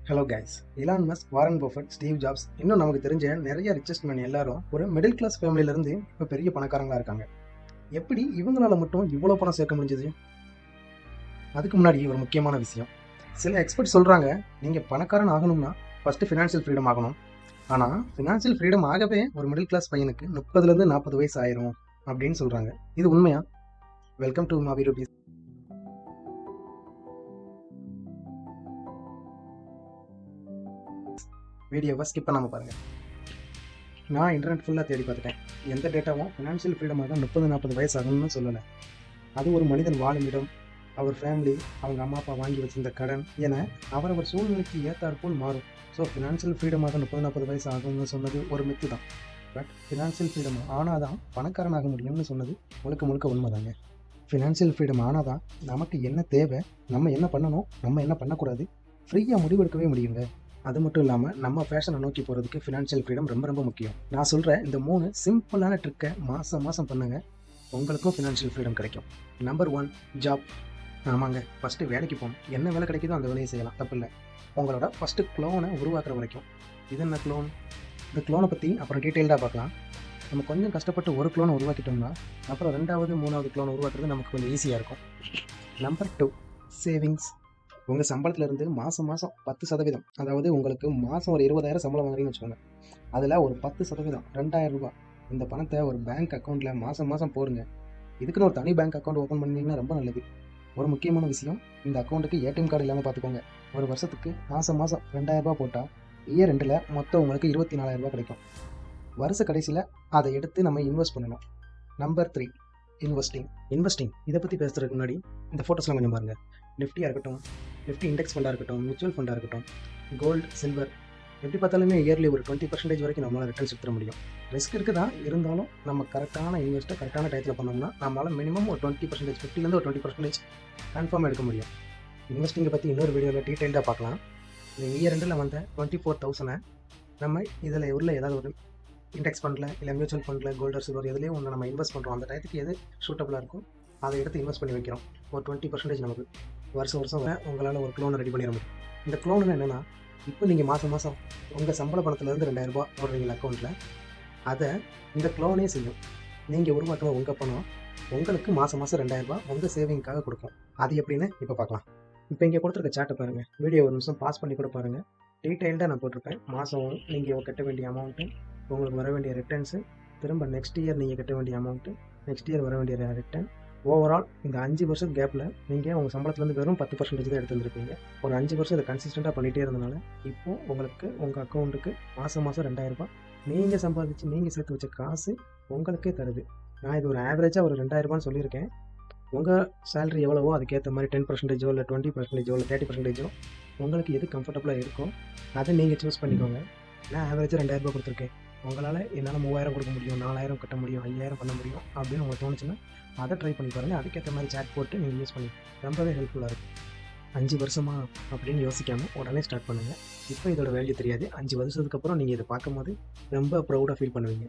Hello guys. Elon Musk, Warren Buffett, Steve jobs, இன்னும் நமக்கு தெரிஞ்ச நிறைய ரிச்சஸ்ட் மேன் எல்லாரும் ஒரு மிடில் கிளாஸ் ஃபேமிலியிலேருந்து இப்போ பெரிய பணக்காரங்களா இருக்காங்க. எப்படி இவங்களால மட்டும் இவ்வளோ பணம் சேர்க்க முடிஞ்சது? அதுக்கு முன்னாடி ஒரு முக்கியமான விஷயம். சில எக்ஸ்பர்ட் சொல்கிறாங்க, நீங்கள் பணக்காரன் ஆகணும்னா ஃபஸ்ட்டு ஃபினான்ஷியல் ஃப்ரீடம் ஆகணும். ஆனால் ஃபினான்ஷியல் ஃப்ரீடம் ஆகவே ஒரு மிடில் கிளாஸ் பையனுக்கு 30லேருந்து 40 வயசு ஆயிரும் அப்படின்னு சொல்கிறாங்க. இது உண்மையா? வெல்கம் டு மாவி ரூபீஸ். வீடியோவை ஸ்கிப் பண்ணாமல் பாருங்கள். நான் இன்டர்நெட் ஃபுல்லாக தேடி பார்த்துட்டேன். எந்த டேட்டாவும் ஃபினான்ஷியல் ஃப்ரீடமாக தான் 30-40 வயசு ஆகணும்னு சொல்லலை. அது ஒரு மனிதன் வாழும் இடம், அவர் ஃபேமிலி, அவங்க அம்மா அப்பா வாங்கி வச்சிருந்த கடன் என அவரவர் சூழ்நிலைக்கு ஏற்றாற்போல் மாறும். ஸோ ஃபினான்ஷியல் ஃப்ரீடமாக 30-40 வயசு ஆகும்னு சொன்னது ஒரு மித்து தான். பட் ஃபினான்ஷியல் ஃப்ரீடம் ஆனால் தான் பணக்காரன் ஆக முடியும்னு சொன்னது முழுக்க முழுக்க உண்மைதாங்க. ஃபினான்ஷியல் ஃப்ரீடம் ஆனால் தான் நமக்கு என்ன தேவை, நம்ம என்ன பண்ணணும், நம்ம என்ன பண்ணக்கூடாது, ஃப்ரீயாக முடிவெடுக்கவே முடியுங்க. அது மட்டும் இல்லாமல் நம்ம ஃபேஷனை நோக்கி போகிறதுக்கு ஃபினான்ஷியல் ஃப்ரீடம் ரொம்ப ரொம்ப முக்கியம். நான் சொல்கிற இந்த 3 சிம்பிளான ட்ரிக்கை மாதம் பண்ணுங்கள், உங்களுக்கும் ஃபினான்ஷியல் ஃப்ரீடம் கிடைக்கும். Number 1, job. ஆமாங்க, ஃபஸ்ட்டு வேலைக்கு போகணும். என்ன வேலை கிடைக்குதோ அந்த வேலையை செய்யலாம், தப்பு இல்லை. உங்களோட ஃபஸ்ட்டு க்ளோனை உருவாக்குற வரைக்கும். இது என்ன க்ளோன்? இந்த க்ளோனை பற்றி அப்புறம் டீட்டெயில்டாக பார்க்கலாம். நம்ம கொஞ்சம் கஷ்டப்பட்டு ஒரு க்ளோனை உருவாக்கிட்டோம்னா அப்புறம் 2வது 3வது க்ளோனை உருவாக்குறது நமக்கு கொஞ்சம் ஈஸியாக இருக்கும். Number 2, savings. உங்கள் சம்பளத்துலேருந்து மாதம் 10%, அதாவது உங்களுக்கு மாதம் ஒரு 20,000 சம்பளம் வாங்குறீங்கன்னு வச்சுக்கோங்க. அதில் ஒரு 10%, 2,000 ரூபாய், இந்த பணத்தை ஒரு பேங்க் அக்கௌண்ட்டில் மாதம் போடுங்க. இதுக்குன்னு ஒரு தனி பேங்க் அக்கௌண்ட் ஓப்பன் பண்ணிங்கன்னா ரொம்ப நல்லது. ஒரு முக்கியமான விஷயம், இந்த அக்கௌண்ட்டுக்கு ஏடிஎம் கார்டு இல்லாமல் பார்த்துக்கோங்க. ஒரு வருஷத்துக்கு மாதம் 2,000 ரூபாய் போட்டால் இயர் ரெண்டில் மொத்தம் உங்களுக்கு 24,000 ரூபாய் கிடைக்கும். வருஷ கடைசியில் அதை எடுத்து நம்ம இன்வெஸ்ட் பண்ணணும். Number 3, investing. இதை பற்றி பேசுகிறதுக்கு முன்னாடி இந்த ஃபோட்டோஸ்லாம் கொஞ்சம் பாருங்கள். நிஃப்டியாக இருக்கட்டும், நிஃப்டி இண்டெக்ஸ் ஃபண்டாக இருக்கட்டும், மியூச்சுவல் ஃபண்டாக இருக்கட்டும், கோல்டு, சில்வர், எப்படி பார்த்தாலுமே இயர்லி ஒரு 20% வரைக்கும் நம்மளால் ரிட்டர்ன்ஸ் எடுத்துட முடியும். ரிஸ்க் இருக்குது தான், இருந்தாலும் நம்ம கரெக்டான இன்வெஸ்ட்டை கரெக்டான டயத்தில் பண்ணோம்னா நம்மளால் மினிமம் ஒரு 20%, 50லேருந்து ஒரு 20% கன்ஃபார்மாக எடுக்க முடியும். இன்வெஸ்டிங்கை பற்றி இன்னொரு வீடியோவில் டீட்டெயில்டாக பார்க்கலாம். இந்த இயர் ரெண்டில் வந்த 24,000 நம்ம இதில் உள்ள ஏதாவது ஒரு இண்டெக்ஸ் ஃபண்டில் இல்லை மியூச்சுவல் ஃபண்டில் கோல்டு சில்வர் எதுலேயே ஒன்று நம்ம இன்வெஸ்ட் பண்ணுறோம். அந்த டயத்துக்கு எது சூட்டபுளாக இருக்கும் அதை எடுத்து இன்வெஸ்ட் பண்ணி வைக்கிறோம். ஒரு 20% நமக்கு வருஷம் உங்களால் ஒரு க்ளோனை ரெடி பண்ணிட முடியும். இந்த க்ளோன் என்னென்னா, இப்போ நீங்கள் மாதம் உங்கள் சம்பள பணத்துலேருந்து 2,000 ரூபாய் போடுறீங்க அக்கௌண்ட்டில், அதை இந்த க்ளோனே செய்யும். நீங்கள் உருவாக்கின உங்கள் பணம் உங்களுக்கு மாதம் 2,000 ரூபாய் உங்கள் சேவிங்காக கொடுக்கும். அது எப்படின்னு இப்போ பார்க்கலாம். இப்போ இங்கே கொடுத்துருக்க சாட்டை பாருங்கள். வீடியோ ஒரு நிமிஷம் பாஸ் பண்ணி கூட பாருங்கள். டீட்டெயில்டாக நான் போட்டிருப்பேன். மாதம் நீங்கள் கட்ட வேண்டிய அமௌண்ட்டு, உங்களுக்கு வர வேண்டிய ரிட்டர்ன்ஸு, திரும்ப நெக்ஸ்ட் இயர் நீங்கள் கட்ட வேண்டிய அமௌண்ட்டு, நெக்ஸ்ட் இயர் வர வேண்டிய ரிட்டர்ன், ஓவரால் இந்த 5 வருஷம் கேப்பில் நீங்கள் உங்கள் சம்பளத்துலேருந்து வெறும் 10% தான் எடுத்து வந்துருப்பீங்க. ஒரு 5 வருஷம் இதை கன்சிஸ்டண்ட்டாக பண்ணிகிட்டே இருந்தனால இப்போது உங்களுக்கு உங்கள் அக்கௌண்ட்டுக்கு மாதம் 2,000 ரூபாய் நீங்கள் சம்பாதிச்சு நீங்கள் சேர்த்து வச்ச காசு உங்களுக்கே தருது. நான் இது ஒரு ஆவரேஜாக ஒரு 2,000 ரூபான்னு சொல்லியிருக்கேன். உங்கள் சேலரி எவ்வளவோ அதுக்கேற்ற மாதிரி 10% இல்லை 20% இல்லை 30% உங்களுக்கு எது கம்ஃபர்டபுளாக இருக்கோ அதை நீங்கள் சூஸ் பண்ணிக்கோங்க. நான் ஆவரேஜாக 2,000 ரூபாய் கொடுத்துருக்கேன். உங்களால் என்னால் 3,000 கொடுக்க முடியும், 4,000 கட்ட முடியும், 5,000 பண்ண முடியும் அப்படின்னு உங்களுக்கு தோணுச்சுன்னா அதை ட்ரை பண்ணி பாருங்கள். அதுக்கேற்ற மாதிரி சேட் போட்டு நீங்கள் யூஸ் பண்ணி ரொம்பவே ஹெல்ப்ஃபுல்லாக இருக்கும். 5 வருஷமா அப்படின்னு யோசிக்காமல் உடனே ஸ்டார்ட் பண்ணுங்கள். இப்போ இதோட வேல்யூ தெரியாது. 5 வருஷத்துக்கு அப்புறம் நீங்கள் இதை பார்க்கும்போது ரொம்ப ப்ரௌடாக ஃபீல் பண்ணுவீங்க.